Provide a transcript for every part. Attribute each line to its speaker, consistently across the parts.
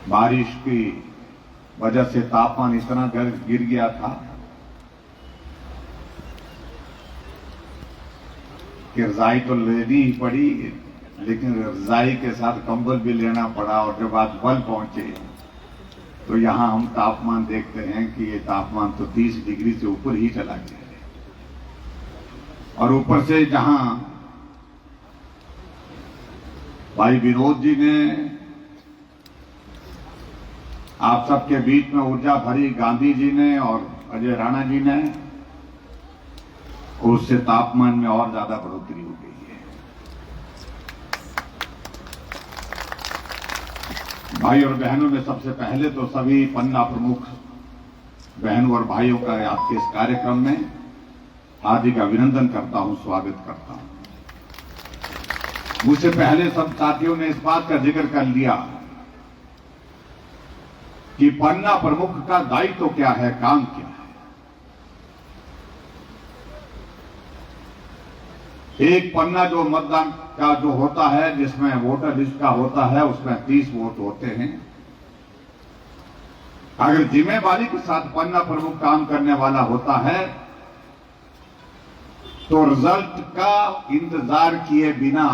Speaker 1: बारिश की वजह से तापमान इतना गिर गया था कि रजाई तो लेनी ही पड़ी, लेकिन रजाई के साथ कंबल भी लेना पड़ा। और जब आज बल पहुंचे तो यहां हम तापमान देखते हैं कि ये तापमान तो 30 डिग्री से ऊपर ही चला गया है। और ऊपर से जहां भाई विनोद जी ने आप सबके बीच में ऊर्जा भरी, गांधी जी ने और अजय राणा जी ने, उससे तापमान में और ज्यादा बढ़ोतरी हो गई है। भाई और बहनों में सबसे पहले तो सभी पन्ना प्रमुख बहनों और भाइयों का आपके इस कार्यक्रम में हार्दिक अभिनंदन करता हूं, स्वागत करता हूं। मुझसे पहले सब साथियों ने इस बात का जिक्र कर लिया कि पन्ना प्रमुख का दायित्व तो क्या है, काम क्या है। एक पन्ना जो मतदान का जो होता है, जिसमें वोटर लिस्ट का होता है, उसमें 30 वोट होते हैं। अगर जिम्मेवारी के साथ पन्ना प्रमुख काम करने वाला होता है तो रिजल्ट का इंतजार किए बिना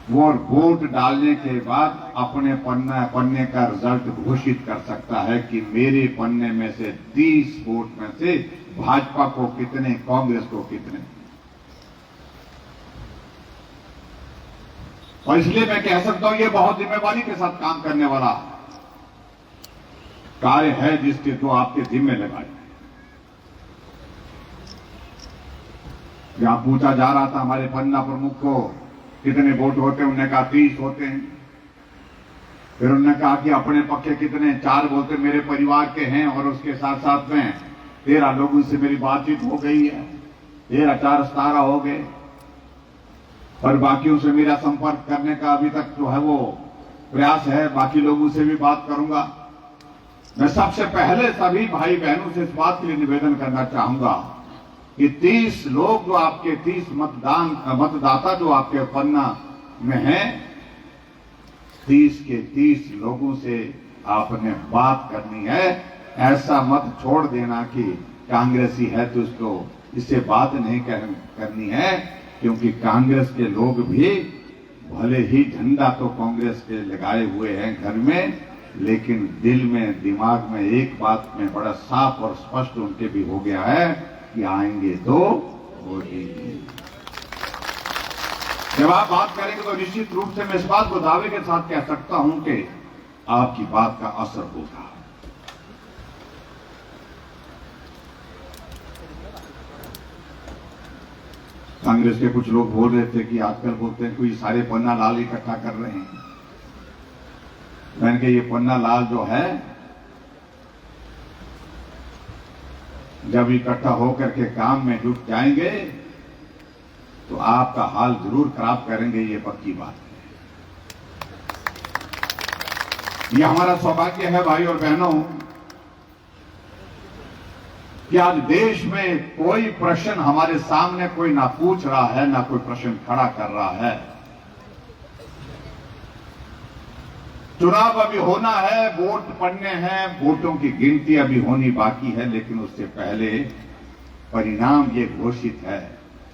Speaker 1: वो वोट डालने के बाद अपने पन्ने का रिजल्ट घोषित कर सकता है कि मेरे पन्ने में से 30 वोट में से भाजपा को कितने, कांग्रेस को कितने। और इसलिए मैं कह सकता हूं ये बहुत जिम्मेवारी के साथ काम करने वाला कार्य है, जिसके तो आपके जिम्मे लगाए। यहां पूछा जा रहा था हमारे पन्ना प्रमुख को कितने वोट होते हैं, उन्होंने कहा 30 होते हैं। फिर उन्होंने कहा कि अपने पक्के कितने, 4 बोलते मेरे परिवार के हैं और उसके साथ साथ में 13 लोगों से मेरी बातचीत हो गई है, 13 4 17 हो गए। और बाकियों से मेरा संपर्क करने का अभी तक जो है वो प्रयास है, बाकी लोगों से भी बात करूंगा। मैं सबसे पहले सभी भाई बहनों से इस बात के लिए निवेदन करना चाहूंगा कि 30 लोग जो आपके 30 मतदाता जो आपके पन्ना में हैं, 30 के 30 लोगों से आपने बात करनी है। ऐसा मत छोड़ देना कि कांग्रेसी है तो उसको इससे बात नहीं करनी है, क्योंकि कांग्रेस के लोग भी भले ही झंडा तो कांग्रेस के लगाए हुए हैं घर में, लेकिन दिल में, दिमाग में एक बात में बड़ा साफ और स्पष्ट उनके भी हो गया है कि आएंगे तो मोदी। जब आप बात करेंगे तो निश्चित रूप से मैं इस बात को दावे के साथ कह सकता हूं कि आपकी बात का असर होगा। कांग्रेस के कुछ लोग बोल रहे थे कि आजकल बोलते हैं कोई सारे पन्ना लाल इकट्ठा कर रहे हैं। मैंने कहा ये पन्ना लाल जो है जब इकट्ठा होकर के काम में जुट जाएंगे तो आपका हाल जरूर खराब करेंगे, ये पक्की बात है। ये हमारा सौभाग्य है भाई और बहनों कि आज देश में कोई प्रश्न हमारे सामने कोई ना पूछ रहा है, ना कोई प्रश्न खड़ा कर रहा है। चुनाव अभी होना है, वोट पड़ने हैं, वोटों की गिनती अभी होनी बाकी है, लेकिन उससे पहले परिणाम ये घोषित है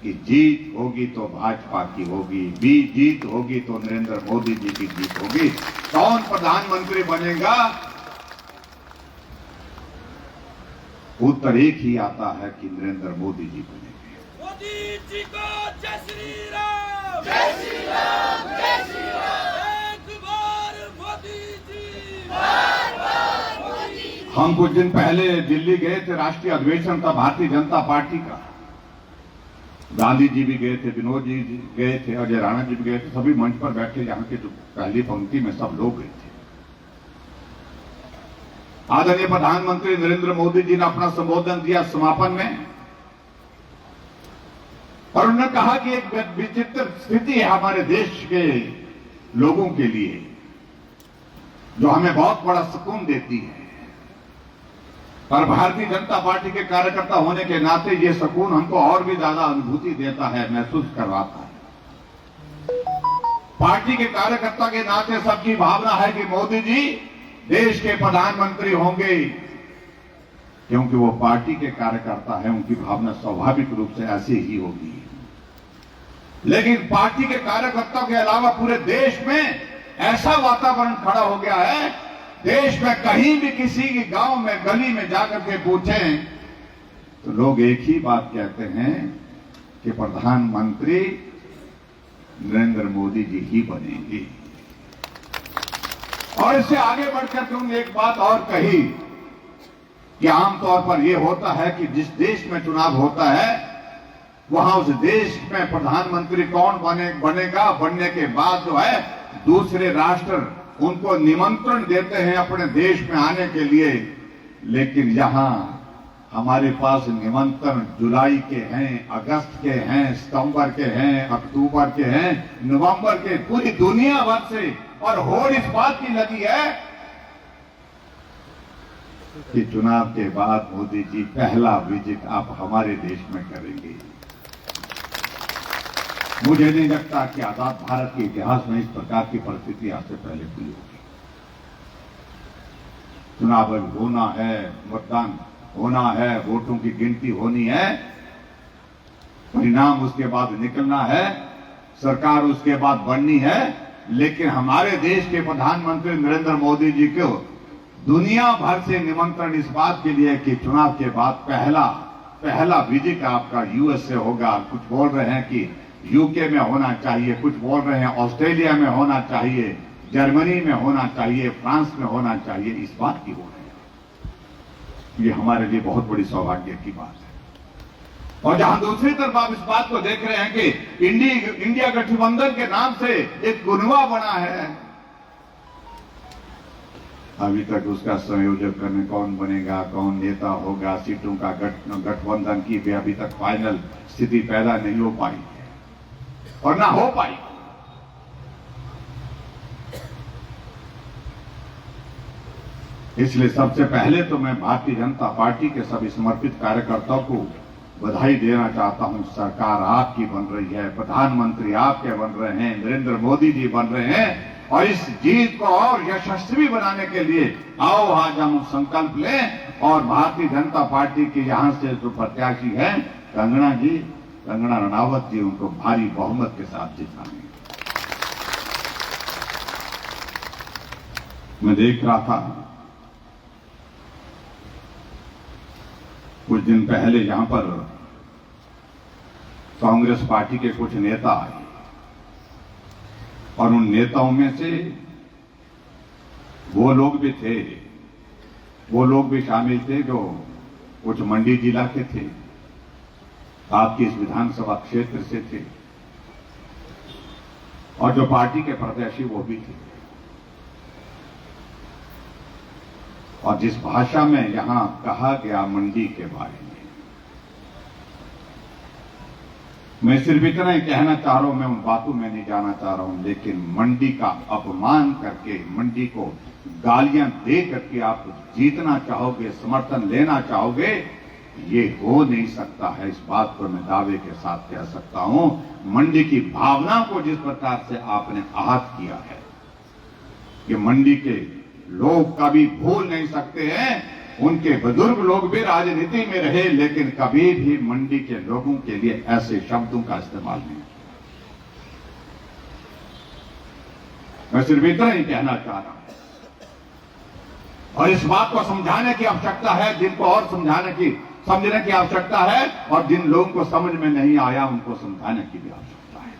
Speaker 1: कि जीत होगी तो भाजपा की होगी, जीत होगी तो नरेंद्र मोदी जी की जीत होगी। कौन प्रधानमंत्री बनेगा, उत्तर एक ही आता है कि नरेंद्र मोदी जी बनेंगे।
Speaker 2: मोदी जी को जय श्री राम, जय श्री राम, जय श्री राम। एक बार मोदी जी, बार बार मोदी जी।
Speaker 1: हम कुछ दिन पहले दिल्ली गए थे, राष्ट्रीय अधिवेशन था भारतीय जनता पार्टी का। गांधी जी भी गए थे, विनोद जी गए थे, अजय राणा जी भी गए थे। सभी मंच पर बैठे यहाँ के जो पहली पंक्ति में सब लोग गए थे। आदरणीय प्रधानमंत्री नरेंद्र मोदी जी ने अपना संबोधन दिया समापन में, और उन्होंने कहा कि एक विचित्र स्थिति है हमारे देश के लोगों के लिए जो हमें बहुत बड़ा सुकून देती है। और भारतीय जनता पार्टी के कार्यकर्ता होने के नाते ये सुकून हमको और भी ज्यादा अनुभूति देता है, महसूस करवाता है। पार्टी के कार्यकर्ता के नाते सबकी भावना है कि मोदी जी देश के प्रधानमंत्री होंगे, क्योंकि वो पार्टी के कार्यकर्ता है, उनकी भावना स्वाभाविक रूप से ऐसी ही होगी। लेकिन पार्टी के कार्यकर्ताओं के अलावा पूरे देश में ऐसा वातावरण खड़ा हो गया है, देश में कहीं भी किसी के गांव में गली में जाकर के पूछें तो लोग एक ही बात कहते हैं कि प्रधानमंत्री नरेंद्र मोदी जी ही बनेंगे। और इससे आगे बढ़कर के उन्होंने एक बात और कही कि आमतौर पर यह होता है कि जिस देश में चुनाव होता है वहां उस देश में प्रधानमंत्री कौन बनेगा, बनने के बाद जो है दूसरे राष्ट्र उनको निमंत्रण देते हैं अपने देश में आने के लिए। लेकिन यहां हमारे पास निमंत्रण जुलाई के हैं, अगस्त के हैं, सितंबर के हैं, अक्टूबर के हैं, नवंबर के, पूरी दुनिया भर से। और होड़ इस बात की लगी है कि चुनाव के बाद मोदी जी पहला विजिट आप हमारे देश में करेंगे। मुझे नहीं लगता कि आजाद भारत के इतिहास में इस प्रकार की परिस्थिति आज से पहले हुई होगी। चुनाव होना है, मतदान होना है, वोटों की गिनती होनी है, परिणाम उसके बाद निकलना है, सरकार उसके बाद बननी है। लेकिन हमारे देश के प्रधानमंत्री नरेंद्र मोदी जी को दुनिया भर से निमंत्रण इस बात के लिए कि चुनाव के बाद पहला विजिट आपका यूएस से होगा। कुछ बोल रहे हैं कि यूके में होना चाहिए, कुछ बोल रहे हैं ऑस्ट्रेलिया में होना चाहिए, जर्मनी में होना चाहिए, फ्रांस में होना चाहिए। इस बात की हो रही है, ये हमारे लिए बहुत बड़ी सौभाग्य की बात है। और जहां दूसरी तरफ आप इस बात को देख रहे हैं कि इंडिया गठबंधन के नाम से एक गुनवा बना है, अभी तक उसका संयोजक करने कौन बनेगा, कौन नेता होगा, सीटों का गठबंधन की भी अभी तक फाइनल स्थिति पैदा नहीं हो पाई है और ना हो पाई। इसलिए सबसे पहले तो मैं भारतीय जनता पार्टी के सभी समर्पित कार्यकर्ताओं को बधाई देना चाहता हूं। सरकार आपकी बन रही है, प्रधानमंत्री आपके बन रहे हैं, नरेंद्र मोदी जी बन रहे हैं। और इस जीत को और यशस्वी बनाने के लिए आओ आज हम संकल्प लें और भारतीय जनता पार्टी के यहां से जो प्रत्याशी हैं कंगना रनावत जी, उनको भारी बहुमत के साथ जिताएंगे। मैं देख रहा था कुछ दिन पहले यहां पर कांग्रेस पार्टी के कुछ नेता आए और उन नेताओं में से वो लोग भी शामिल थे जो कुछ मंडी जिला के थे, आपके इस विधानसभा क्षेत्र से थे, और जो पार्टी के प्रत्याशी वो भी थे। और जिस भाषा में यहां कहा गया मंडी के बारे में, मैं सिर्फ इतना ही कहना चाह रहा हूं, मैं उन बातों में नहीं जाना चाह रहा हूं, लेकिन मंडी का अपमान करके, मंडी को गालियां दे करके आप जीतना चाहोगे, समर्थन लेना चाहोगे, ये हो नहीं सकता है। इस बात को मैं दावे के साथ कह सकता हूं। मंडी की भावना को जिस प्रकार से आपने आहत किया है, कि मंडी के लोग कभी भूल नहीं सकते हैं। उनके बुजुर्ग लोग भी राजनीति में रहे, लेकिन कभी भी मंडी के लोगों के लिए ऐसे शब्दों का इस्तेमाल नहीं। मैं सिर्फ इतना ही कहना चाह रहा हूं और इस बात को समझाने की आवश्यकता है, जिनको और समझने की आवश्यकता है, और जिन लोगों को समझ में नहीं आया उनको समझाने की भी आवश्यकता है।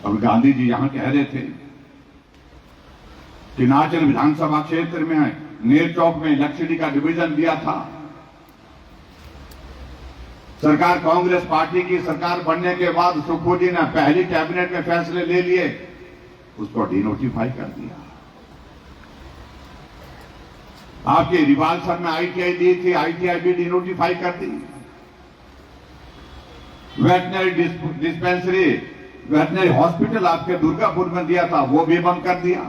Speaker 1: अब गांधी जी यहां कह रहे थे कि नाचन विधानसभा क्षेत्र में नेर चौक में लक्ष्मी का डिवीजन दिया था। सरकार कांग्रेस पार्टी की सरकार बनने के बाद सुखू जी ने पहली कैबिनेट में फैसले ले लिए, उसको डिनोटिफाई कर दिया। आपके रिवालसर में आईटीआई दी थी, आईटीआई भी डिनोटिफाई कर दी। वेटनरी डिस्पेंसरी, वेटनरी हॉस्पिटल आपके दुर्गापुर में दिया था, वो भी बंद कर दिया।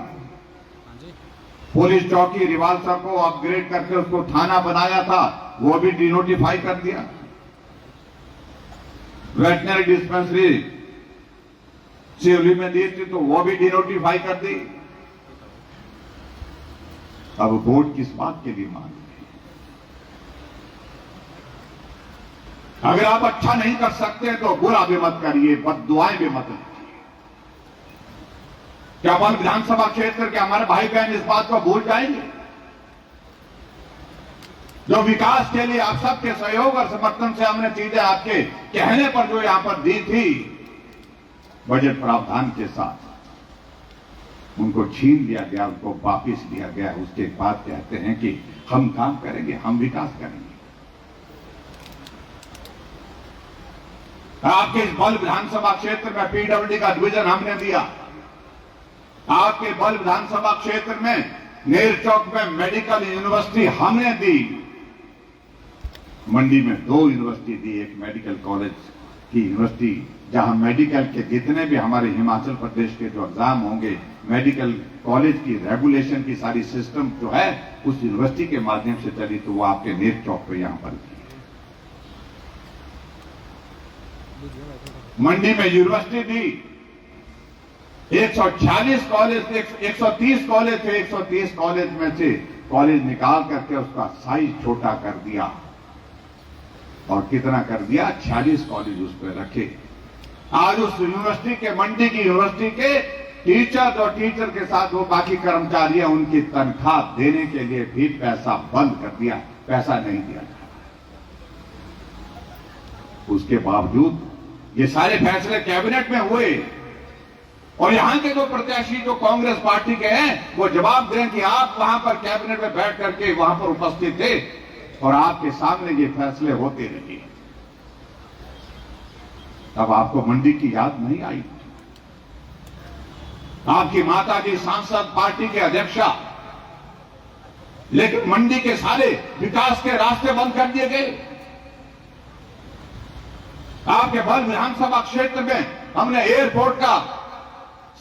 Speaker 1: पुलिस चौकी रिवालसर को अपग्रेड करके उसको थाना बनाया था, वो भी डिनोटिफाई कर दिया। वेटनरी डिस्पेंसरी सिवली में दी थी तो वो भी डिनोटिफाई कर दी। अब वोट किस बात के लिए मांग रहे हैं? अगर आप अच्छा नहीं कर सकते तो बुरा भी मत करिए, बददुआएं भी मत लीजिए। क्या बल विधानसभा क्षेत्र के हमारे भाई बहन इस बात को भूल जाएंगे? जो विकास के लिए आप सबके सहयोग और समर्थन से हमने चीजें आपके कहने पर जो यहां पर दी थी बजट प्रावधान के साथ, उनको छीन लिया गया, उनको वापिस लिया गया। उसके बाद कहते हैं कि हम काम करेंगे, हम विकास करेंगे। आपके इस बल विधानसभा क्षेत्र में पीडब्ल्यूडी का डिवीजन हमने दिया। आपके बल विधानसभा क्षेत्र में नेर चौक में मेडिकल यूनिवर्सिटी हमने दी। मंडी में 2 यूनिवर्सिटी दी, एक मेडिकल कॉलेज की यूनिवर्सिटी जहां मेडिकल के जितने भी हमारे हिमाचल प्रदेश के जो एग्जाम होंगे, मेडिकल कॉलेज की रेगुलेशन की सारी सिस्टम जो है उस यूनिवर्सिटी के माध्यम से चली, तो वो आपके नेर चौक पे यहां पर मंडी में यूनिवर्सिटी दी। 146 कॉलेज थे, 130 कॉलेज थे, 130 कॉलेज में से कॉलेज निकाल करके उसका साइज छोटा कर दिया। और कितना कर दिया? 46 कॉलेज उस पर रखे। आज उस यूनिवर्सिटी के, मंडी की यूनिवर्सिटी के टीचर और टीचर के साथ वो बाकी कर्मचारी हैं, उनकी तनख्वाह देने के लिए भी पैसा बंद कर दिया, पैसा नहीं दिया जा रहा। उसके बावजूद ये सारे फैसले कैबिनेट में हुए और यहां के जो प्रत्याशी जो कांग्रेस पार्टी के हैं वो जवाब दें कि आप वहां पर कैबिनेट में बैठ करके वहां पर उपस्थित थे और आपके सामने ये फैसले होते रहे। तब आपको मंडी की याद नहीं आई? आपकी माता जी सांसद, पार्टी के अध्यक्षा, लेकिन मंडी के सारे विकास के रास्ते बंद कर दिए गए। आपके बल विधानसभा क्षेत्र में हमने एयरपोर्ट का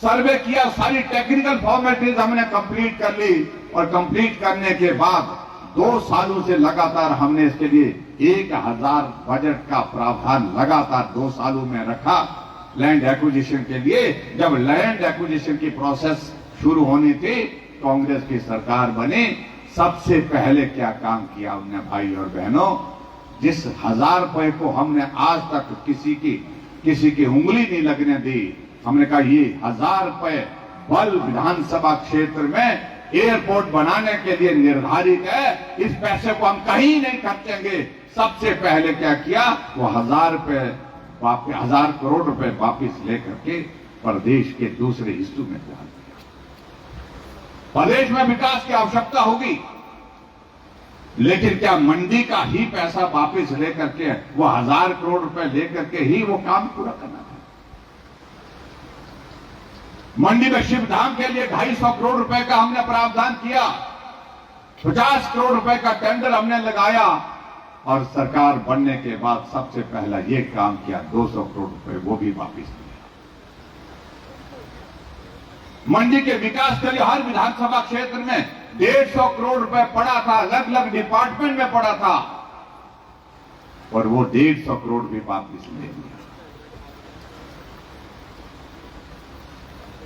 Speaker 1: सर्वे किया, सारी टेक्निकल फॉर्मेलिटीज हमने कंप्लीट कर ली और कंप्लीट करने के बाद 2 सालों से लगातार हमने इसके लिए 1000 बजट का प्रावधान लगातार 2 सालों में रखा लैंड एक्विजिशन के लिए। जब लैंड एक्विजिशन की प्रोसेस शुरू होनी थी, कांग्रेस की सरकार बनी, सबसे पहले क्या काम किया उन्होंने भाई और बहनों? जिस 1000 रुपए को हमने आज तक किसी की उंगली नहीं लगने दी, हमने कहा ये 1000 रुपए बल विधानसभा क्षेत्र में एयरपोर्ट बनाने के लिए निर्धारित है, इस पैसे को हम कहीं नहीं खर्चेंगे। सबसे पहले क्या किया? वो 1000 करोड़ रुपए वापिस लेकर के प्रदेश के दूसरे हिस्सों में डाल दिया। प्रदेश में विकास की आवश्यकता होगी, लेकिन क्या मंडी का ही पैसा वापिस लेकर के वो 1000 करोड़ रुपए लेकर के ही वो काम पूरा करना था? मंडी में शिवधाम के लिए 250 करोड़ रुपए का हमने प्रावधान किया, 50 करोड़ रुपए का टेंडर हमने लगाया और सरकार बनने के बाद सबसे पहला ये काम किया, 200 करोड़ रुपए वो भी वापिस दिया। मंडी के विकास के लिए हर विधानसभा क्षेत्र में 150 करोड़ रुपए पड़ा था, अलग अलग डिपार्टमेंट में पड़ा था और वो 150 करोड़ भी वापिस ले लिया।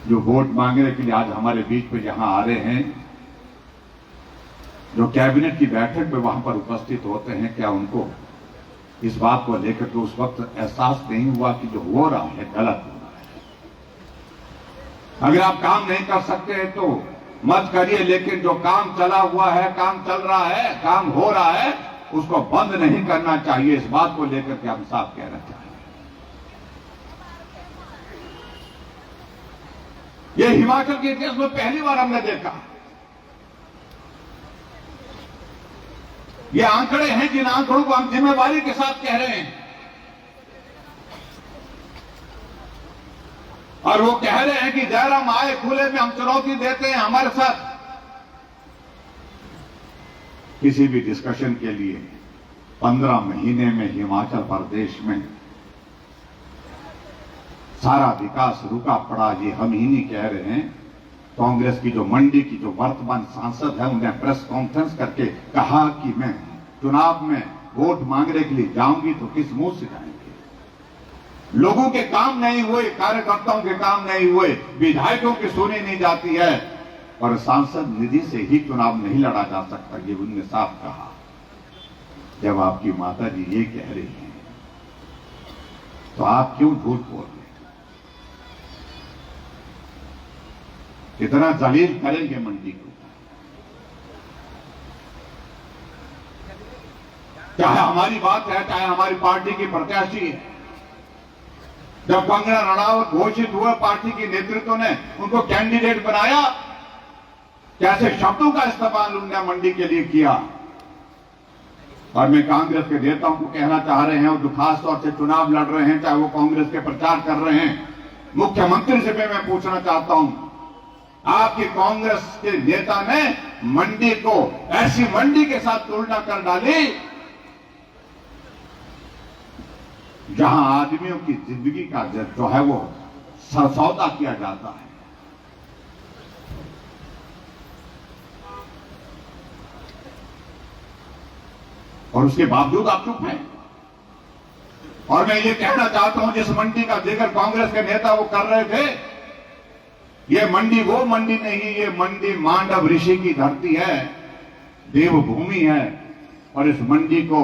Speaker 1: जो वोट मांगने के लिए आज हमारे बीच में यहां आ रहे हैं, जो कैबिनेट की बैठक में वहां पर उपस्थित होते हैं, क्या उनको इस बात को लेकर के उस वक्त एहसास नहीं हुआ कि जो हो रहा है गलत हो रहा है? अगर आप काम नहीं कर सकते हैं तो मत करिए, लेकिन जो काम चला हुआ है, काम चल रहा है, काम हो रहा है, उसको बंद नहीं करना चाहिए। इस बात को लेकर के हम साफ कहना चाहिए। ये हिमाचल के इतिहास में पहली बार हमने देखा। ये आंकड़े हैं जिन आंकड़ों को हम जिम्मेवारी के साथ कह रहे हैं और वो कह रहे हैं कि जयराम आए खुले में हम चुनौती देते हैं हमारे साथ किसी भी डिस्कशन के लिए। 15 महीने में हिमाचल प्रदेश में सारा विकास रुका पड़ा, ये हम ही नहीं कह रहे हैं। कांग्रेस की जो मंडी की जो वर्तमान सांसद है, उन्हें प्रेस कॉन्फ्रेंस करके कहा कि मैं चुनाव में वोट मांगने के लिए जाऊंगी तो किस मुंह से जाएंगे? लोगों के काम नहीं हुए, कार्यकर्ताओं के काम नहीं हुए, विधायकों की सुनी नहीं जाती है और सांसद निधि से ही चुनाव नहीं लड़ा जा सकता, ये उन्होंने साफ कहा। जब आपकी माता जी ये कह रही हैं तो आप क्यों झूठ बोल रहे हैं? कितना जलील करेंगे मंडी को? चाहे हमारी बात है, चाहे हमारी पार्टी की प्रत्याशी है, जब कंगना रणावत घोषित हुए, पार्टी की नेतृत्व ने उनको कैंडिडेट बनाया, कैसे शब्दों का इस्तेमाल उन्होंने मंडी के लिए किया। और मैं कांग्रेस के नेताओं को कहना चाह रहे हैं, जो खास तौर से चुनाव लड़ रहे हैं, चाहे वो कांग्रेस के प्रचार कर रहे हैं, मुख्यमंत्री से भी मैं पूछना चाहता हूं, आपकी कांग्रेस के नेता ने मंडी को ऐसी मंडी के साथ तुलना कर डाली जहां आदमियों की जिंदगी का जो है वो सौदा किया जाता है। और उसके बावजूद आप चुप हैं। और मैं ये कहना चाहता हूं, जिस मंडी का जिक्र कांग्रेस के नेता वो कर रहे थे, ये मंडी वो मंडी नहीं, ये मंडी मांडव ऋषि की धरती है, देवभूमि है। और इस मंडी को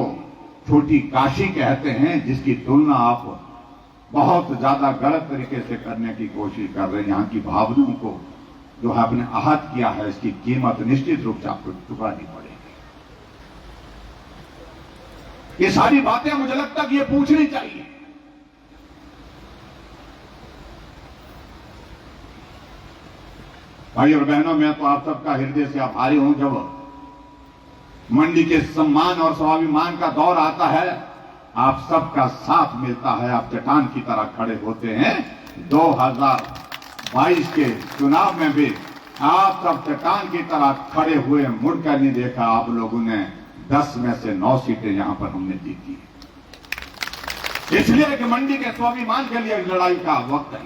Speaker 1: छोटी काशी कहते हैं, जिसकी तुलना आप बहुत ज्यादा गलत तरीके से करने की कोशिश कर रहे हैं। यहां की भावनाओं को जो है आपने आहत किया है, इसकी कीमत निश्चित रूप से आपको चुकानी पड़ेगी। ये सारी बातें मुझे लगता है कि ये पूछनी चाहिए। भाई और बहनों, मैं तो आप सबका हृदय से आभारी हूं। जब मंडी के सम्मान और स्वाभिमान का दौर आता है, आप सबका साथ मिलता है, आप चट्टान की तरह खड़े होते हैं। 2022 के चुनाव में भी आप सब चट्टान की तरह खड़े हुए, मुड़कर नहीं देखा। आप लोगों ने 10 में से 9 सीटें यहां पर हमने जीती, इसलिए कि मंडी के स्वाभिमान के लिए लड़ाई का वक्त है।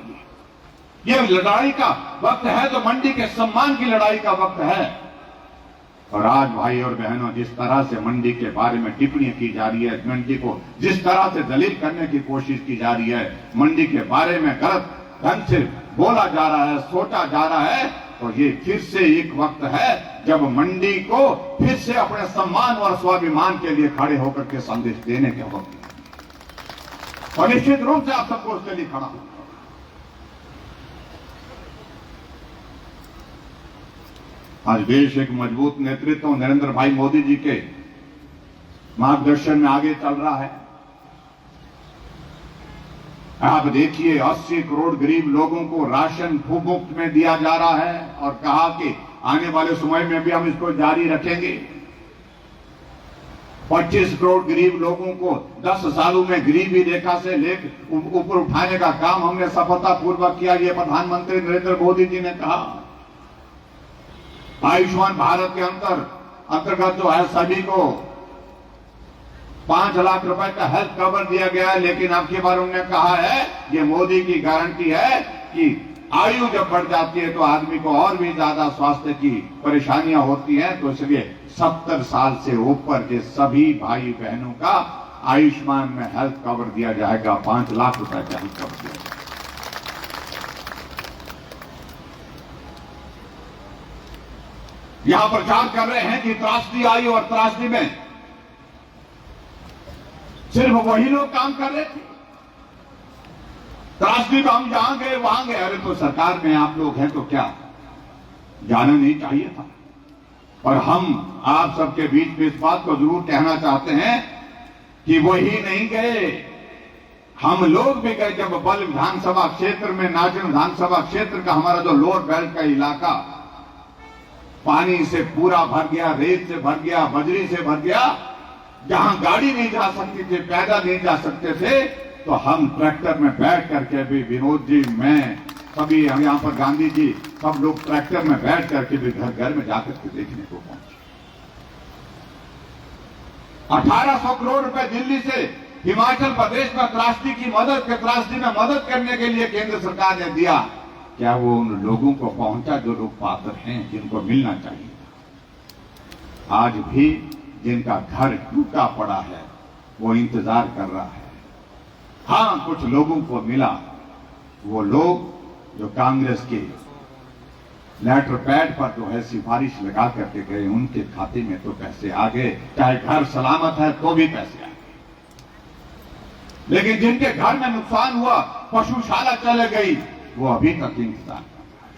Speaker 1: ये लड़ाई का वक्त है तो मंडी के सम्मान की लड़ाई का वक्त है। और आज भाई और बहनों, जिस तरह से मंडी के बारे में टिप्पणियां की जा रही है, मंडी को जिस तरह से दलील करने की कोशिश की जा रही है, मंडी के बारे में गलत ढंग से बोला जा रहा है, सोचा जा रहा है, तो ये फिर से एक वक्त है जब मंडी को फिर से अपने सम्मान और स्वाभिमान के लिए खड़े होकर के संदेश देने के वक्त है। और निश्चित रूप से आप सबको उसके लिए खड़ा होगा। आज देश एक मजबूत नेतृत्व नरेंद्र भाई मोदी जी के मार्गदर्शन में आगे चल रहा है। आप देखिए, 80 करोड़ गरीब लोगों को राशन मुफ्त में दिया जा रहा है और कहा कि आने वाले समय में भी हम इसको जारी रखेंगे। 25 करोड़ गरीब लोगों को 10 सालों में गरीबी रेखा से ऊपर उठाने का काम हमने सफलतापूर्वक किया, ये प्रधानमंत्री नरेंद्र मोदी जी ने कहा। आयुष्मान भारत के अंतर्गत जो है सभी को 5 लाख रुपए का हेल्थ कवर दिया गया है। लेकिन अब की बार उन्होंने कहा है, ये मोदी की गारंटी है कि आयु जब बढ़ जाती है तो आदमी को और भी ज्यादा स्वास्थ्य की परेशानियां होती हैं, तो इसलिए 70 साल से ऊपर के सभी भाई बहनों का आयुष्मान में हेल्थ कवर दिया जाएगा। 5 लाख रुपए का हेल्थ कवर दिया जाएगा। यहां प्रचार कर रहे हैं कि त्रासदी आई और त्रासदी में सिर्फ वही लोग काम कर रहे थे। त्रासदी तो हम जहां गए वहां गए। अरे तो सरकार में आप लोग हैं तो क्या जाना नहीं चाहिए था? और हम आप सबके बीच में इस बात को जरूर कहना चाहते हैं कि वही नहीं गए, हम लोग भी गए। जब बल विधानसभा क्षेत्र में, नाचन विधानसभा क्षेत्र का हमारा जो लोअर बेल्ट का इलाका पानी से पूरा भर गया, रेत से भर गया, बजरी से भर गया, जहां गाड़ी नहीं जा सकती थी, पैदल नहीं जा सकते थे, तो हम ट्रैक्टर में बैठ करके भी, विनोद जी, मैं, सभी हम यहां पर, गांधी जी, सब लोग ट्रैक्टर में बैठ करके भी घर घर में जाकर के देखने को पहुंचे। 1800 करोड़ रुपए दिल्ली से हिमाचल प्रदेश में त्रासदी में मदद करने के लिए केंद्र सरकार ने दिया। क्या वो उन लोगों को पहुंचा जो लोग पात्र हैं, जिनको मिलना चाहिए? आज भी जिनका घर टूटा पड़ा है वो इंतजार कर रहा है। हाँ, कुछ लोगों को मिला, वो लोग जो कांग्रेस के लेटर पैड पर जो है सिफारिश लगा करके गए, उनके खाते में तो पैसे आ गए, चाहे घर सलामत है तो भी पैसे आ गए। लेकिन जिनके घर में नुकसान हुआ, पशुशाला चले गई, वो अभी तक इंतजार कर रहा है।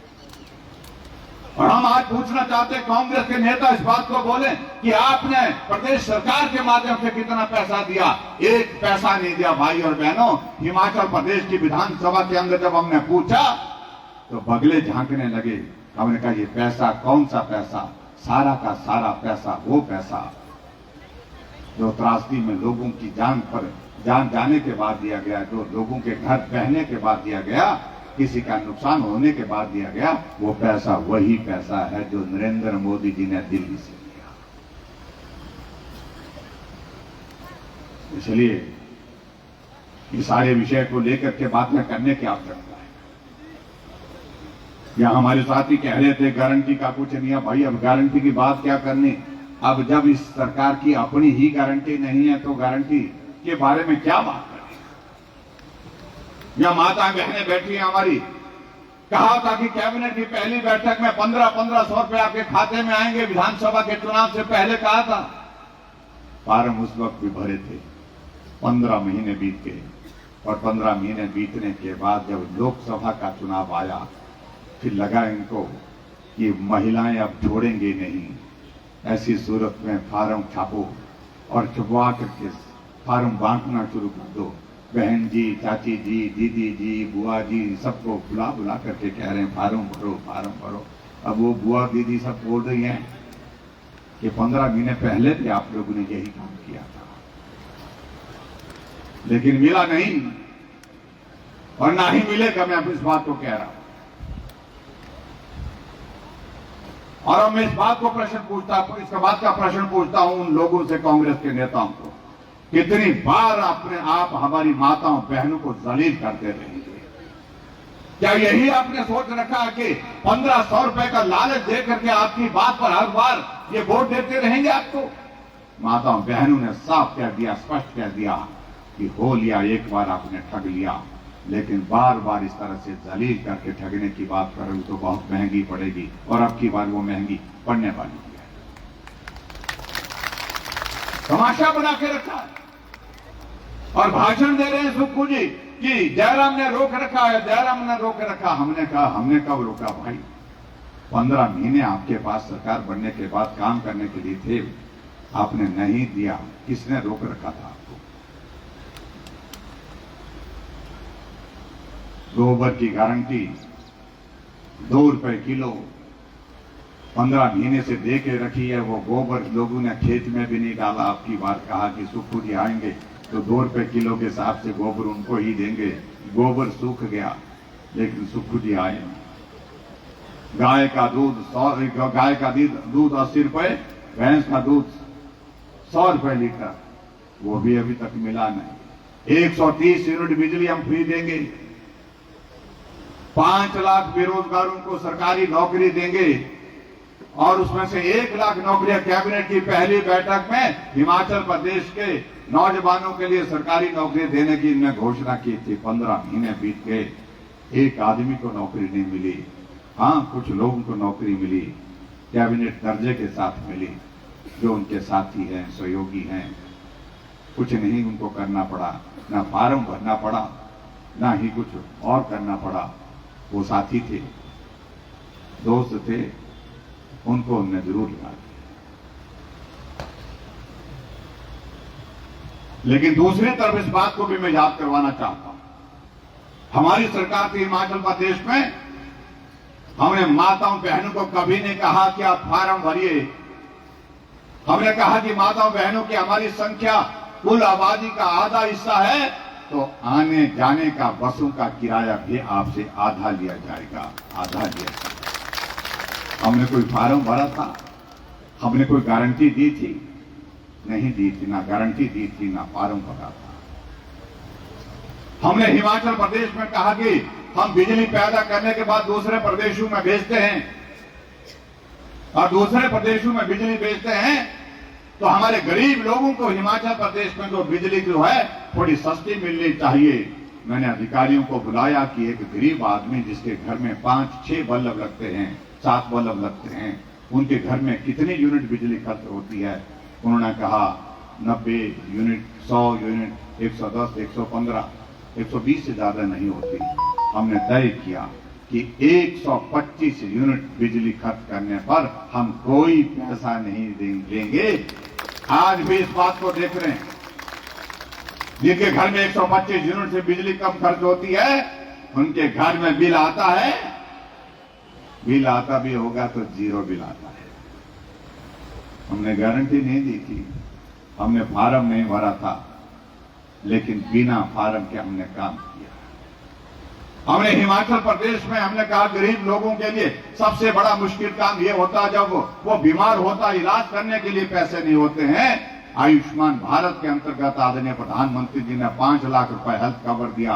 Speaker 1: और हम आज पूछना चाहते हैं कांग्रेस के नेता इस बात को बोले कि आपने प्रदेश सरकार के माध्यम से कितना पैसा दिया। एक पैसा नहीं दिया भाई और बहनों। हिमाचल प्रदेश की विधानसभा के अंदर जब हमने पूछा तो बगले झांकने लगे। हमने कहा ये पैसा कौन सा पैसा? सारा का सारा पैसा वो पैसा जो त्रासदी में लोगों की जान जाने के बाद दिया गया, जो लोगों के घर बहने के बाद दिया गया, किसी का नुकसान होने के बाद दिया गया, वो पैसा वही पैसा है जो नरेंद्र मोदी जी ने दिल्ली से दिया। इसलिए इस सारे विषय को लेकर के बातें करने की आवश्यकता है। या हमारे साथी कह रहे थे गारंटी का कुछ नहीं है। भाई अब गारंटी की बात क्या करनी? अब जब इस सरकार की अपनी ही गारंटी नहीं है तो गारंटी के बारे में क्या बात करें? या माता बहनें बैठी हैं हमारी, कहा था कि कैबिनेट की पहली बैठक में 1500 रुपए आपके खाते में आएंगे, विधानसभा के चुनाव से पहले कहा था। फार्म उस वक्त भी भरे थे। 15 महीने बीत गए और 15 महीने बीतने के बाद जब लोकसभा का चुनाव आया, फिर लगा इनको कि महिलाएं अब छोड़ेंगे नहीं। ऐसी सूरत में फार्म छापो और छुपवा करके फार्म बांटना शुरू कर दो। बहन जी, चाची जी, दीदी जी, बुआ जी, सबको बुला करके कह रहे हैं फार्म भरो, फार्म भरो। अब वो बुआ दीदी सब बोल रही हैं कि 15 महीने पहले भी आप लोगों ने यही काम किया था, लेकिन मिला नहीं और ना ही मिलेगा। मैं अब इस बात को कह रहा हूं और मैं इस बात को इसका बात का प्रश्न पूछता हूं उन लोगों से, कांग्रेस के नेताओं को, कितनी बार अपने आप हमारी माताओं बहनों को जलील करते रहेंगे? क्या यही आपने सोच रखा है कि 1500 रुपए का लालच दे करके आपकी बात पर हर बार ये वोट देते रहेंगे आपको? माताओं बहनों ने साफ कह दिया, स्पष्ट कह दिया कि हो लिया, एक बार आपने ठग लिया, लेकिन बार बार इस तरह से जलील करके ठगने की बात करोगे तो बहुत महंगी पड़ेगी और अब की बार वो महंगी पड़ने वाली है। तमाशा बना के रखा है और भाषण दे रहे हैं सुक्खू जी कि जयराम ने रोक रखा है, जयराम ने रोक रखा। हमने कहा हमने कब रोका भाई? 15 महीने आपके पास सरकार बनने के बाद काम करने के लिए थे, आपने नहीं दिया। किसने रोक रखा था आपको? गोबर की गारंटी 2 रुपए किलो 15 महीने से दे के रखी है। वो गोबर लोगों ने खेत में भी नहीं डाला। आपकी बात कहा कि सुक्खू जी आएंगे तो 2 रुपए किलो के हिसाब से गोबर उनको ही देंगे। गोबर सूख गया, लेकिन सुक्खू जी आए। गाय का दूध 80 रुपए, भैंस का दूध 100 रुपए लीटर, वो भी अभी तक मिला नहीं। 130 यूनिट बिजली हम फ्री देंगे। 5 लाख बेरोजगारों को सरकारी नौकरी देंगे और उसमें से 1 लाख नौकरियां कैबिनेट की पहली बैठक में हिमाचल प्रदेश के नौजवानों के लिए सरकारी नौकरी देने की इन्होंने घोषणा की थी। 15 महीने बीत गए, एक आदमी को नौकरी नहीं मिली। हाँ, कुछ लोगों को नौकरी मिली, कैबिनेट दर्जे के साथ मिली, जो उनके साथी हैं, सहयोगी हैं। कुछ नहीं उनको करना पड़ा, ना फार्म भरना पड़ा, ना ही कुछ और करना पड़ा। वो साथी थे, दोस्त थे, उनको उनने जरूर लगा दिया। लेकिन दूसरी तरफ इस बात को भी मैं याद करवाना चाहता हूं, हमारी सरकार थी हिमाचल प्रदेश में, हमने माताओं बहनों को कभी नहीं कहा कि आप फार्म भरिए। हमने कहा कि माताओं बहनों की हमारी संख्या कुल आबादी का आधा हिस्सा है, तो आने जाने का बसों का किराया भी आपसे आधा लिया जाएगा, आधा लिया जाएगा। हमने कोई फार्म भरा था? हमने कोई गारंटी दी थी? नहीं दी थी, ना गारंटी दी थी, ना फार्म भरा था। हमने हिमाचल प्रदेश में कहा कि हम बिजली पैदा करने के बाद दूसरे प्रदेशों में भेजते हैं और दूसरे प्रदेशों में बिजली भेजते हैं तो हमारे गरीब लोगों को हिमाचल प्रदेश में जो बिजली जो है थोड़ी सस्ती मिलनी चाहिए। मैंने अधिकारियों को बुलाया कि एक गरीब आदमी जिसके घर में 5-6 बल्ब लगते हैं, 7 बल्ब लगते हैं, उनके घर में कितनी यूनिट बिजली खर्च होती है। उन्होंने कहा 90 यूनिट, 100 यूनिट, 110, 115, 120 से ज्यादा नहीं होती। हमने तय किया कि 125 यूनिट बिजली खर्च करने पर हम कोई पैसा नहीं देंगे। आज भी इस बात को देख रहे हैं, जिनके घर में 125 यूनिट से बिजली कम खर्च होती है उनके घर में बिल आता है, बिल आता भी होगा तो 0 बिल आता है। हमने गारंटी नहीं दी थी, हमने फार्म नहीं भरा था, लेकिन बिना फार्म के हमने काम किया। हमने हिमाचल प्रदेश में हमने कहा गरीब लोगों के लिए सबसे बड़ा मुश्किल काम यह होता जब वो बीमार होता, इलाज करने के लिए पैसे नहीं होते हैं। आयुष्मान भारत के अंतर्गत आदरणीय प्रधानमंत्री जी ने 5 लाख रुपए हेल्थ कवर दिया,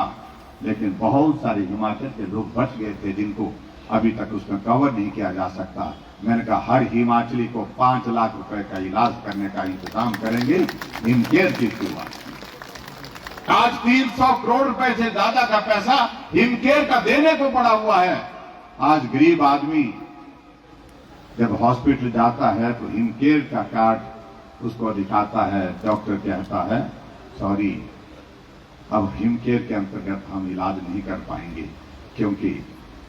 Speaker 1: लेकिन बहुत सारे हिमाचल के लोग बच गए थे जिनको अभी तक उसमें कवर नहीं किया जा सकता। मैंने कहा हर हिमाचली को 5 लाख रुपए का इलाज करने का इंतजाम करेंगे हिमकेयर की शुरुआत। आज 300 करोड़ रुपए से ज्यादा का पैसा हिमकेयर का देने को पड़ा हुआ है। आज गरीब आदमी जब हॉस्पिटल जाता है तो हिमकेयर का कार्ड उसको दिखाता है, डॉक्टर कहता है सॉरी अब हिमकेयर के अंतर्गत हम इलाज नहीं कर पाएंगे, क्योंकि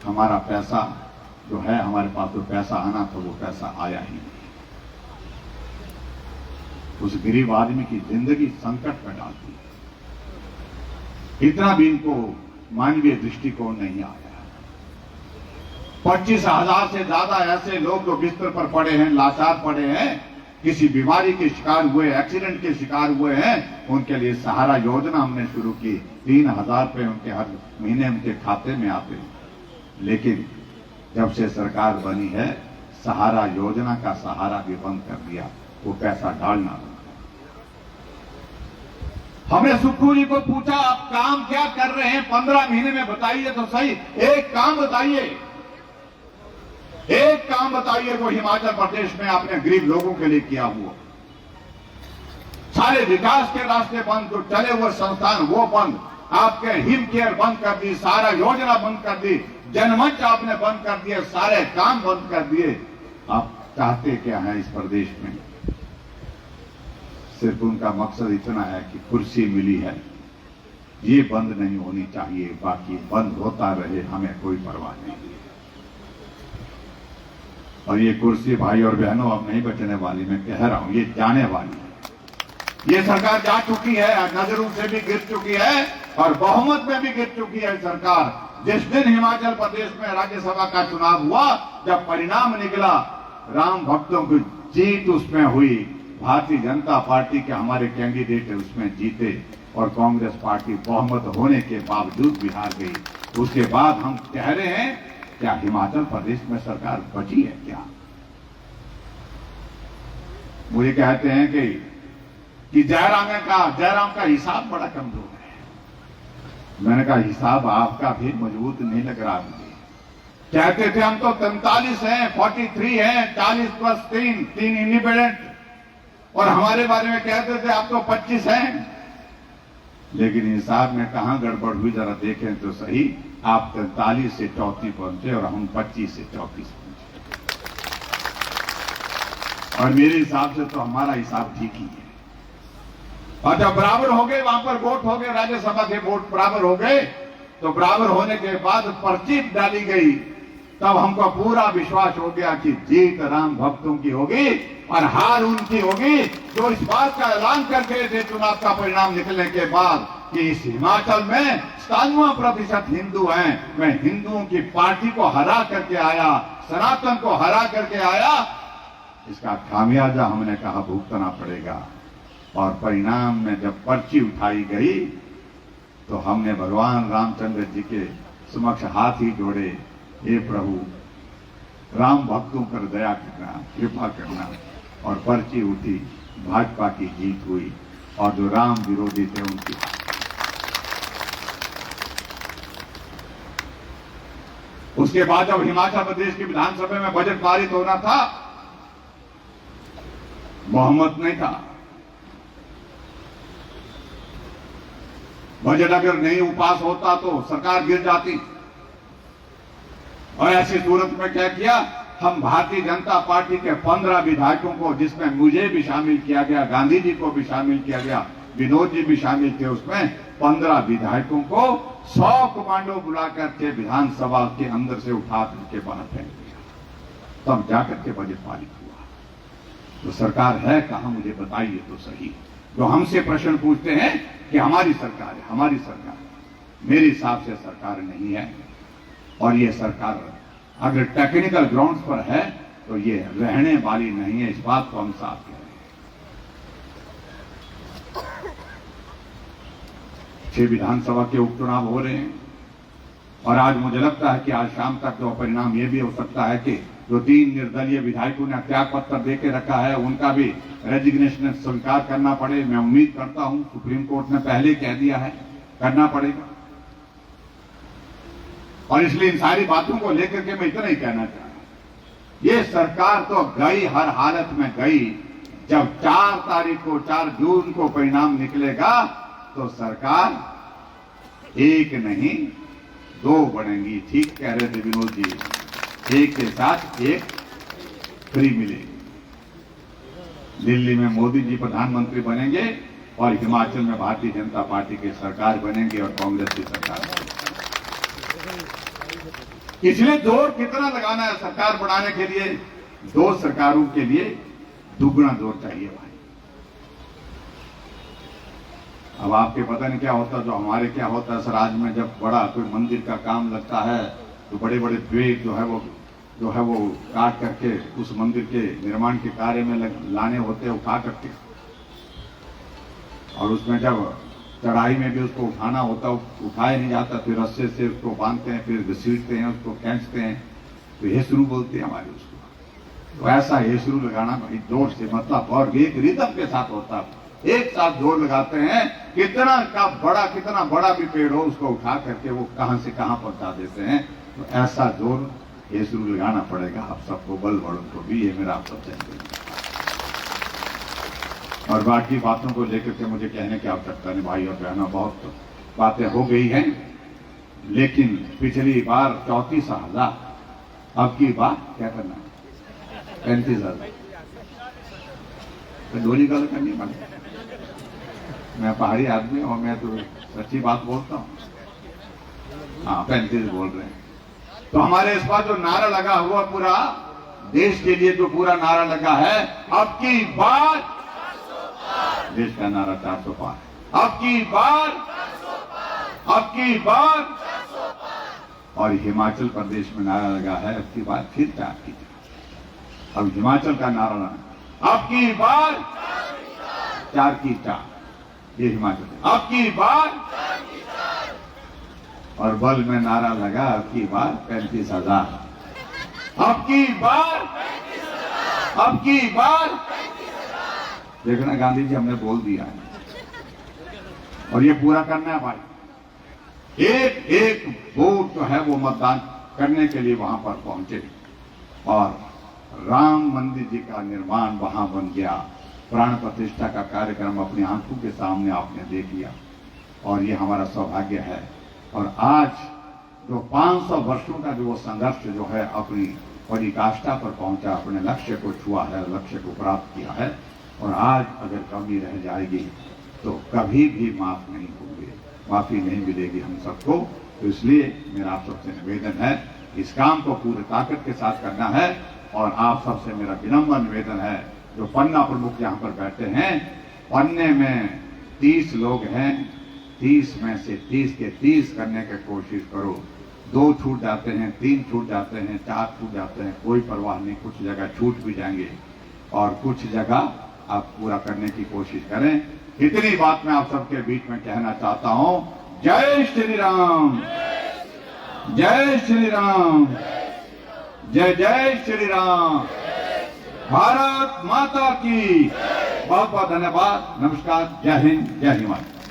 Speaker 1: हमारा पैसा जो है, हमारे पास जो पैसा आना था वो पैसा आया ही नहीं। उस गरीब आदमी की जिंदगी संकट में डालती है। इतना भी इनको मानवीय दृष्टिकोण नहीं आया। 25,000 से ज्यादा ऐसे लोग जो बिस्तर पर पड़े हैं, लाचार पड़े हैं, किसी बीमारी के शिकार हुए, एक्सीडेंट के शिकार हुए हैं, उनके लिए सहारा योजना हमने शुरू की। 3,000 रुपए उनके हर महीने उनके खाते में आते हैं। लेकिन जब से सरकार बनी है सहारा योजना का सहारा भी बंद कर दिया, वो पैसा डालना बंद। हमने सुक्खू जी को पूछा आप काम क्या कर रहे हैं 15 महीने में, बताइए तो सही, एक काम बताइए, एक काम बताइए वो हिमाचल प्रदेश में आपने गरीब लोगों के लिए किया हुआ। सारे विकास के रास्ते बंद, जो चले हुए संस्थान वो बंद, आपके हिमकेयर बंद कर दी, सारा योजना बंद कर दी, जनमंच आपने बंद कर दिए, सारे काम बंद कर दिए। आप चाहते क्या है इस प्रदेश में? सिर्फ उनका मकसद इतना है कि कुर्सी मिली है, ये बंद नहीं होनी चाहिए, बाकी बंद होता रहे, हमें कोई परवाह नहीं। और ये कुर्सी भाई और बहनों अब नहीं बचने वाली, मैं कह रहा हूं, ये जाने वाली है। ये सरकार जा चुकी है, नजरों से भी गिर चुकी है और बहुमत में भी गिर चुकी है सरकार। जिस दिन हिमाचल प्रदेश में राज्यसभा का चुनाव हुआ, जब परिणाम निकला, राम भक्तों की जीत उसमें हुई, भारतीय जनता पार्टी के हमारे कैंडिडेट उसमें जीते और कांग्रेस पार्टी बहुमत होने के बावजूद भी हार गई। उसके बाद हम कह रहे हैं क्या हिमाचल प्रदेश में सरकार बची है क्या? मुझे कहते हैं कि जयराम का हिसाब बड़ा कमजोर है। मैंने कहा हिसाब आपका भी मजबूत नहीं लग रहा मुझे। कहते थे हम तो 43 हैं, 43 हैं, 40 + 3 इंडिपेंडेंट, और हमारे बारे में कहते थे आप तो 25 हैं। लेकिन हिसाब में कहां गड़बड़ हुई जरा देखें तो सही। आप 43 से 34 पहुंचे और हम 25 से 34 पहुंचे, और मेरे हिसाब से तो हमारा हिसाब ठीक ही है। और जब बराबर हो गए, वहां पर वोट हो गए, राज्यसभा के वोट बराबर हो गए, तो बराबर होने के बाद पर्ची डाली गई, तब हमको पूरा विश्वास हो गया कि जीत राम भक्तों की होगी और हार उनकी होगी जो इस बात का ऐलान कर गए थे चुनाव का परिणाम निकलने के बाद कि इस हिमाचल में 97% हिंदू हैं। मैं हिंदुओं की पार्टी को हरा करके आया, सनातन को हरा करके आया, इसका खामियाजा हमने कहा भुगतना पड़ेगा। और परिणाम में जब पर्ची उठाई गई तो हमने भगवान रामचंद्र जी के समक्ष हाथ ही जोड़े, हे प्रभु राम भक्तों पर दया करना, कृपा करना, और पर्ची उठी, भाजपा की जीत हुई और जो राम विरोधी थे उनकी। उसके बाद जब हिमाचल प्रदेश की विधानसभा में बजट पारित होना था बहुमत नहीं था। बजट अगर नहीं पास होता तो सरकार गिर जाती। और ऐसी सूरत में क्या किया, हम भारतीय जनता पार्टी के 15 विधायकों को, जिसमें मुझे भी शामिल किया गया, गांधी जी को भी शामिल किया गया, विनोद जी भी शामिल थे, उसमें 15 विधायकों को 100 कमांडो बुला करके विधानसभा के अंदर से उठा करके बाहर फेंक दिया, तब जाकर के बजट पारित हुआ। तो सरकार है कहां, मुझे बताइए तो सही। जो हमसे प्रश्न पूछते हैं कि हमारी सरकार है, हमारी सरकार, मेरे हिसाब से सरकार नहीं है। और ये सरकार अगर टेक्निकल ग्राउंड्स पर है तो ये रहने वाली नहीं है, इस बात को हम साफ कह रहे हैं। 6 विधानसभा के उपचुनाव हो रहे हैं और आज मुझे लगता है कि आज शाम तक जो परिणाम ये भी हो सकता है कि जो 3 निर्दलीय विधायकों ने त्याग पत्र देके रखा है उनका भी रेजिग्नेशन स्वीकार करना पड़े। मैं उम्मीद करता हूं, सुप्रीम कोर्ट ने पहले कह दिया है, करना पड़ेगा। और इसलिए इन सारी बातों को लेकर के मैं इतना ही कहना चाह रहा हूं, ये सरकार तो गई, हर हालत में गई। जब 4 तारीख को, 4 जून को परिणाम निकलेगा तो सरकार 1 नहीं 2 बनेंगी। ठीक कह रहे थे विनोद जी, 1 के साथ 1 फ्री मिलेगी। दिल्ली में मोदी जी प्रधानमंत्री बनेंगे और हिमाचल में भारतीय जनता पार्टी की सरकार बनेंगे और कांग्रेस की सरकार बनेगी। इसलिए जोर कितना लगाना है सरकार बनाने के लिए? 2 सरकारों के लिए दुगना जोर चाहिए भाई। अब आपके पता नहीं क्या होता, जो हमारे क्या होता है स्वराज में, जब बड़ा कोई मंदिर का काम लगता है तो बड़े बड़े पेड़ जो है वो काट करके उस मंदिर के निर्माण के कार्य में लाने होते हैं, उठा करके, और उसमें जब चढ़ाई में भी उसको उठाना होता, उठाया नहीं जाता, फिर रस्से से उसको बांधते हैं, फिर घसीटते हैं, उसको खींचते हैं, तो हेसरू बोलते हैं हमारे उसको। तो ऐसा हेसरू लगाना भाई जोर से, मतलब और एक रिदम के साथ होता है, एक साथ जोर लगाते हैं। कितना बड़ा भी पेड़ हो उसको उठा करके वो कहां से कहां पहुंचा देते हैं। तो ऐसा जोर हेसरू लगाना पड़ेगा आप सबको, बल बड़ों को भी। ये मेरा आप सबसे और बाकी बातों को लेकर के मुझे कहने की आवश्यकता नहीं भाई और बहनों, बहुत बातें हो गई हैं। लेकिन पिछली बार 34,000, अब की बार क्या करना है 35,000। तो दोनों गल करनी पड़े। मैं पहाड़ी आदमी और मैं तो सच्ची बात बोलता हूँ। हाँ, 35 बोल रहे हैं। तो हमारे इस बार जो नारा लगा हुआ पूरा देश के लिए, जो पूरा नारा लगा है, अब की बार देश का नारा 400 पार, अब की बार। और हिमाचल प्रदेश में नारा लगा है, अब की बार फिर 4 की 4। अब हिमाचल का नारा लगा, अब की बार 4 की 4, ये हिमाचल। अब की बार और बल में नारा लगा, अब की बार 35,000। अब की बार देखना गांधी जी, हमने बोल दिया है और ये पूरा करना है भाई। एक वोट जो है वो मतदान करने के लिए वहां पर पहुंचे और राम मंदिर जी का निर्माण वहां बन गया। प्राण प्रतिष्ठा का कार्यक्रम अपनी आंखों के सामने आपने देख लिया और ये हमारा सौभाग्य है। और आज जो 500 वर्षों का जो संघर्ष जो है अपनी पराकाष्ठा पर पहुंचा, अपने लक्ष्य को छुआ है, लक्ष्य को प्राप्त किया है। और आज अगर कमी रह जाएगी तो कभी भी माफ नहीं होंगे, माफी नहीं मिलेगी हम सबको। तो इसलिए मेरा आप सबसे निवेदन है, इस काम को पूरी ताकत के साथ करना है। और आप सबसे मेरा विनम्र निवेदन है, जो पन्ना प्रमुख यहाँ पर बैठे हैं, पन्ने में 30 लोग हैं, 30 में से 30 के 30 करने की कोशिश करो। 2 छूट जाते हैं, 3 छूट जाते हैं, 4 छूट जाते हैं, कोई परवाह नहीं। कुछ जगह छूट भी जाएंगे और कुछ जगह आप पूरा करने की कोशिश करें। इतनी बात मैं आप सबके बीच में कहना चाहता हूं। जय श्री राम, जय श्री राम, जय जय श्री राम। भारत माता की बहुत बहुत धन्यवाद। नमस्कार, जय हिंद, जय हिमाचल।